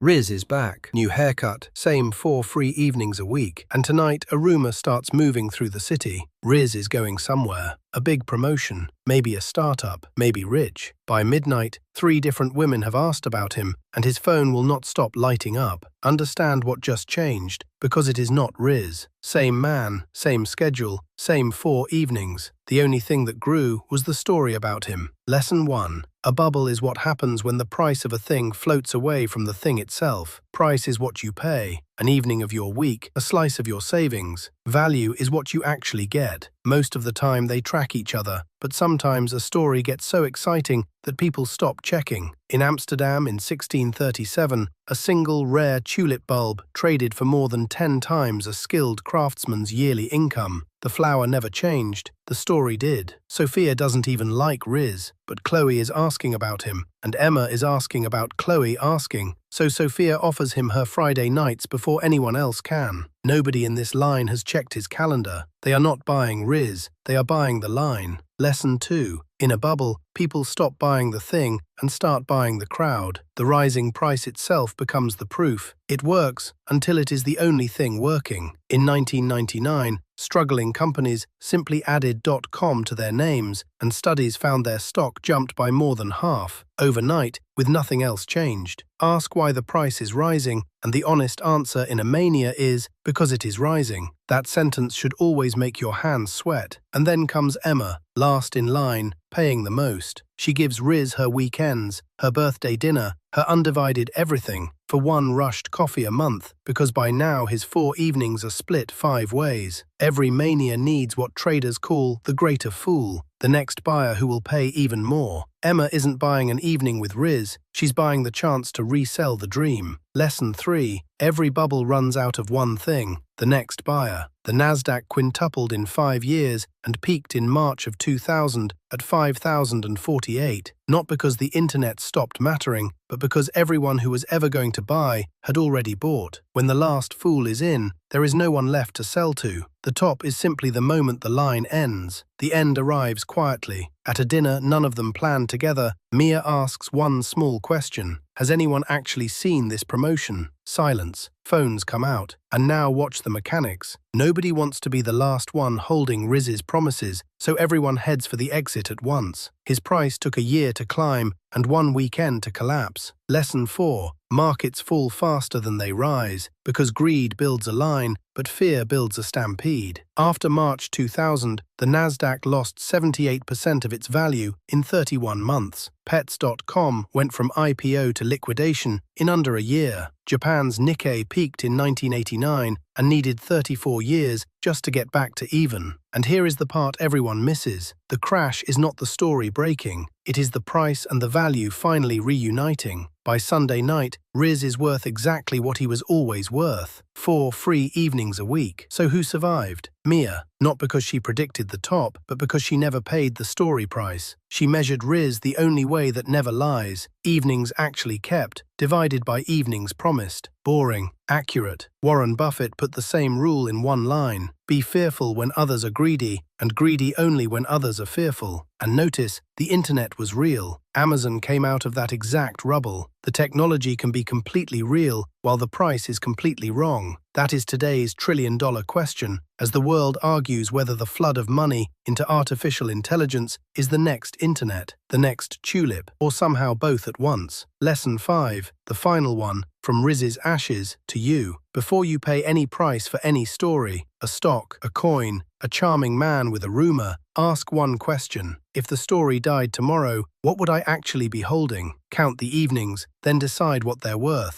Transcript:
Riz is back, new haircut, same 4 free evenings a week, and tonight a rumor starts moving through the city. Riz is going somewhere, a big promotion, maybe a startup, maybe rich. By midnight, 3 different women have asked about him, and his phone will not stop lighting up. Understand what just changed, because it is not Riz. Same man, same schedule, same 4 evenings. The only thing that grew was the story about him. Lesson 1. A bubble is what happens when the price of a thing floats away from the thing itself. Price is what you pay, an evening of your week, a slice of your savings. Value is what you actually get. Most of the time they track each other, but sometimes a story gets so exciting that people stop checking. In Amsterdam in 1637, a single rare tulip bulb traded for more than 10 times a skilled craftsman's yearly income. The flower never changed, the story did. Sophia doesn't even like Riz, but Chloe is asking about him, and Emma is asking about Chloe asking. So Sophia offers him her Friday nights before anyone else can. Nobody in this line has checked his calendar. They are not buying Riz, they are buying the line. Lesson 2. In a bubble, people stop buying the thing and start buying the crowd. The rising price itself becomes the proof. It works until it is the only thing working. In 1999, struggling companies simply added .com to their names, and studies found their stock jumped by more than half, overnight, with nothing else changed. Ask why the price is rising, and the honest answer in a mania is, because it is rising. That sentence should always make your hands sweat. And then comes Emma, last in line, paying the most. She gives Riz her weekends, her birthday dinner, her undivided everything, for one rushed coffee a month, because by now his 4 evenings are split 5 ways. Every mania needs what traders call the greater fool, the next buyer who will pay even more. Emma isn't buying an evening with Riz, she's buying the chance to resell the dream. Lesson 3. Every bubble runs out of one thing, the next buyer. The NASDAQ quintupled in 5 years and peaked in March of 2000 at 5,048, not because the internet stopped mattering, but because everyone who was ever going to buy had already bought. When the last fool is in, there is no one left to sell to. The top is simply the moment the line ends. The end arrives quietly. At a dinner none of them planned together, Mia asks one small question. Has anyone actually seen this promotion? Silence. Phones come out. And now watch the mechanics. Nobody wants to be the last one holding Riz's promises, so everyone heads for the exit at once. His price took a year to climb and 1 weekend to collapse. Lesson 4. Markets fall faster than they rise, because greed builds a line, but fear builds a stampede. After March 2000, the NASDAQ lost 78% of its value in 31 months. Pets.com went from IPO to liquidation in under a year. Japan's Nikkei peaked in 1989 and needed 34 years just to get back to even. And here is the part everyone misses. The crash is not the story breaking. It is the price and the value finally reuniting. By Sunday night, Riz is worth exactly what he was always worth. 4 free evenings a week. So who survived? Mia. Not because she predicted the top, but because she never paid the story price. She measured Riz the only way that never lies. Evenings actually kept, divided by evenings promised. Boring. Accurate. Warren Buffett put the same rule in one line. Be fearful when others are greedy, and greedy only when others are fearful. And notice, the internet was real. Amazon came out of that exact rubble. The technology can be completely real, while the price is completely wrong. That is today's trillion-dollar question, as the world argues whether the flood of money into artificial intelligence is the next internet, the next tulip, or somehow both at once. Lesson 5, the final one, from Riz's ashes to you. Before you pay any price for any story, a stock, a coin, a charming man with a rumor, ask one question. If the story died tomorrow, what would I actually be holding? Count the evenings, then decide what they're worth.